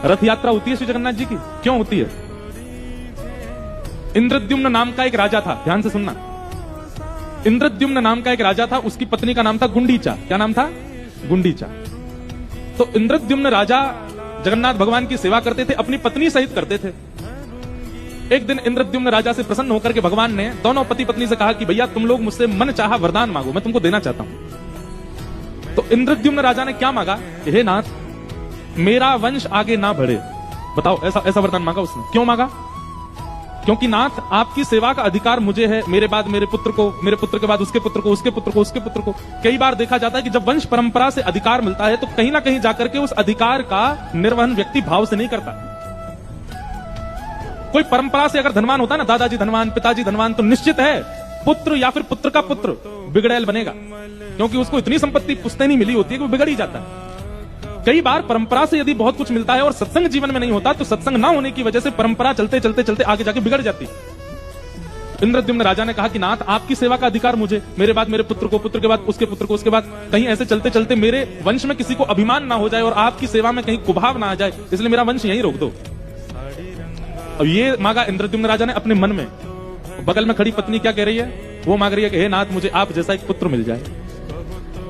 रथ यात्रा होती है श्री जगन्नाथ जी की, क्यों होती है? इंद्रद्युम्न नाम का एक राजा था, ध्यान से सुनना। इंद्रद्युम्न नाम का एक राजा था, उसकी पत्नी का नाम था गुंडीचा। क्या नाम था? गुंडीचा। तो इंद्रद्युम्न राजा जगन्नाथ भगवान की सेवा करते थे, अपनी पत्नी सहित करते थे। एक दिन इंद्रद्युम्न राजा से प्रसन्न होकर के भगवान ने दोनों पति पत्नी से कहा कि भैया तुम लोग मुझसे मन चाहा वरदान मांगो, मैं तुमको देना चाहता हूं। तो इंद्रद्युम्न राजा ने क्या मांगा कि हे नाथ, मेरा वंश आगे ना बढ़े। बताओ, ऐसा वरदान मांगा उसने। क्यों मांगा? क्योंकि नाथ आपकी सेवा का अधिकार मुझे है, मेरे बाद मेरे पुत्र को, मेरे पुत्र के बाद उसके पुत्र को, उसके पुत्र को, उसके पुत्र को। कई बार देखा जाता है कि जब वंश परंपरा से अधिकार मिलता है तो कहीं ना कहीं जाकर के उस अधिकार का निर्वहन व्यक्ति भाव से नहीं करता। कोई परंपरा से अगर धनवान होता है ना, दादाजी धनवान, पिताजी धनवान, तो निश्चित है पुत्र या फिर पुत्र का पुत्र बिगड़ैल बनेगा, क्योंकि उसको इतनी संपत्ति पुश्तैनी मिली होती है कि वो बिगड़ ही जाता है। कई बार परंपरा से यदि बहुत कुछ मिलता है और सत्संग जीवन में नहीं होता तो सत्संग ना होने की वजह से परंपरा चलते चलते चलते आगे जाके बिगड़ जाती है। इंद्रद्युम्न राजा ने कहा कि नाथ आपकी सेवा का अधिकार मुझे, मेरे बाद मेरे पुत्र को, पुत्र के बाद उसके पुत्र को, उसके बाद कहीं ऐसे चलते चलते मेरे वंश में किसी को अभिमान ना हो जाए और आपकी सेवा में कहीं कुभाव ना आ जाए, इसलिए मेरा वंश यहीं रोक दो। अब ये मांगा इंद्रद्युम्न राजा ने अपने मन में। बगल में खड़ी पत्नी क्या कह रही है? वो मांग रही है कि हे नाथ मुझे आप जैसा एक पुत्र मिल जाए।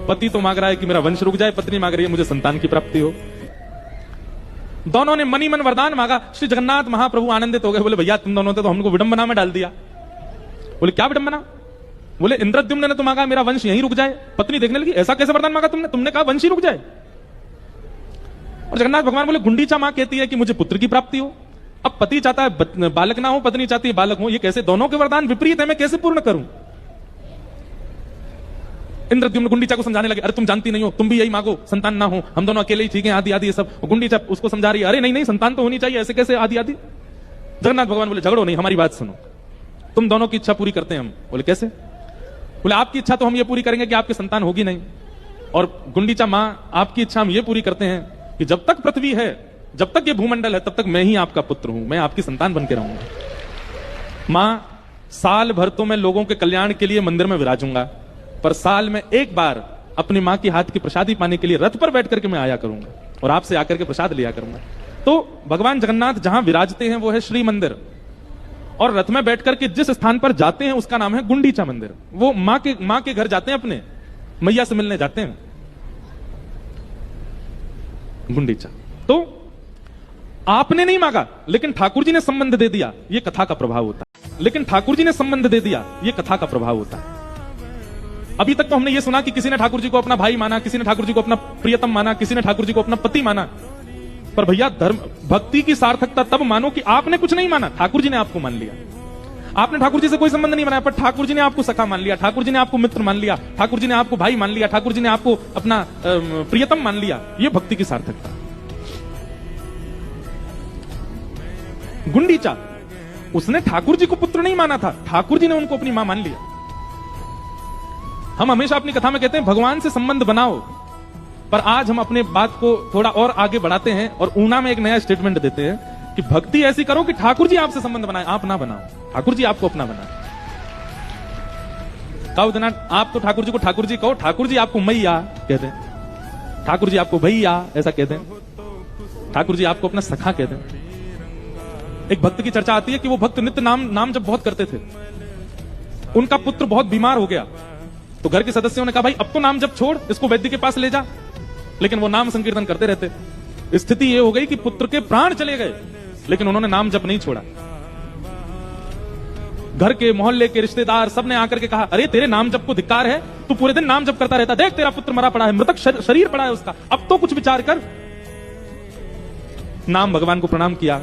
पति तो मांग रहा है कि मेरा वंश रुक जाए, पत्नी मांग रही है मुझे संतान की प्राप्ति हो। दोनों ने मनी मन वरदान मांगा। श्री जगन्नाथ महाप्रभु आनंदित हो गए, बोले भैया तुम दोनों ने तो हमको विडंबना में डाल दिया। बोले क्या विडंबना? बोले इंद्रद्युम्न ने तो मांगा मेरा वंश यहीं रुक जाए। पत्नी देखने लगी, ऐसा कैसे वरदान मांगा तुमने? तुमने कहा वंश ही रुक जाए। और जगन्नाथ भगवान बोले गुंडीचा मां कहती है कि मुझे पुत्र की प्राप्ति हो। अब पति चाहता है बालक ना हो, पत्नी चाहती है बालक हो। ये कैसे? दोनों के वरदान विपरीत है, मैं कैसे पूर्ण करूं? इंद्रद्युम्न गुंडीचा को समझाने लगे, अरे तुम जानती नहीं हो, तुम भी यही मांगो, संतान ना हो, हम दोनों अकेले ही ठीक हैं, आदि आदि ये सब। गुंडीचा उसको समझा रही है, अरे नहीं नहीं संतान तो होनी चाहिए, ऐसे कैसे आदि आदि। जगन्नाथ भगवान बोले झगड़ो नहीं, हमारी बात सुनो, तुम दोनों की इच्छा पूरी करते हैं हम। बोले कैसे? बोले आपकी इच्छा तो हम ये पूरी करेंगे कि आपकी संतान होगी नहीं, और गुंडीचा मां आपकी इच्छा हम ये पूरी करते हैं कि जब तक पृथ्वी है, जब तक ये भूमंडल है, तब तक मैं ही आपका पुत्र हूं, मैं आपकी संतान बन के रहूंगा। मां साल भर तो मैं लोगों के कल्याण के लिए मंदिर में विराजूंगा, पर साल में एक बार अपनी मां की हाथ की प्रसादी पाने के लिए रथ पर बैठ करके मैं आया करूंगा और आपसे आकर के प्रसाद लिया करूंगा। तो भगवान जगन्नाथ जहां विराजते हैं वो है श्री मंदिर, और रथ में बैठ करके जिस स्थान पर जाते हैं उसका नाम है गुंडीचा मंदिर। वो मां के घर जाते हैं, अपने मैया से मिलने जाते हैं गुंडीचा। तो आपने नहीं मांगा, लेकिन ठाकुर जी ने संबंध दे दिया, ये कथा का प्रभाव होता है। लेकिन ठाकुर जी ने संबंध दे दिया, ये कथा का प्रभाव होता है। अभी तक तो हमने ये सुना कि किसी ने ठाकुर जी को अपना भाई माना, किसी ने ठाकुर जी को अपना प्रियतम माना, किसी ने ठाकुर जी को अपना पति माना। पर भैया धर्म भक्ति की सार्थकता तब मानो कि आपने कुछ नहीं माना, ठाकुर जी ने आपको मान लिया। आपने ठाकुर जी से कोई संबंध नहीं बनाया, पर ठाकुर जी ने आपको सखा मान लिया, ठाकुर जी ने आपको मित्र मान लिया, ठाकुर जी ने आपको भाई मान लिया, ठाकुर जी ने आपको अपना प्रियतम मान लिया। ये भक्ति की सार्थकता। गुंडीचा, उसने ठाकुर जी को पुत्र नहीं माना था, ठाकुर जी ने उनको अपनी मां मान लिया। हम हमेशा अपनी कथा में कहते हैं भगवान से संबंध बनाओ, पर आज हम अपने बात को थोड़ा और आगे बढ़ाते हैं और ऊना में एक नया स्टेटमेंट देते हैं कि भक्ति ऐसी करो कि ठाकुर जी आपसे संबंध बनाए, आप ना बनाओ, ठाकुर जी आपको अपना बनाए। कहो देना, आप तो ठाकुर जी को ठाकुर जी कहो, ठाकुर जी आपको मैया कहते हैं, ठाकुर जी आपको भैया ऐसा कहते हैं, ठाकुर जी आपको अपना सखा कहते हैं। एक भक्त की चर्चा आती है कि वो भक्त नित्य नाम जब बहुत करते थे, उनका पुत्र बहुत बीमार हो गया, तो घर के सदस्यों ने कहा भाई अब तो नाम जब छोड़, इसको वैद्य के पास ले जा। लेकिन वो नाम संकीर्तन करते रहते। स्थिति ये हो गई कि पुत्र के प्राण चले गए, लेकिन उन्होंने नाम जप नहीं छोड़ा। घर के मोहल्ले के रिश्तेदार सबने आकर के कहा, अरे तेरे नाम जप को धिक्कार है, तू पूरे दिन नाम जप करता रहता, देख तेरा पुत्र मरा पड़ा है, मृतक शरीर पड़ा है उसका, अब तो कुछ विचार कर। नाम भगवान को प्रणाम किया,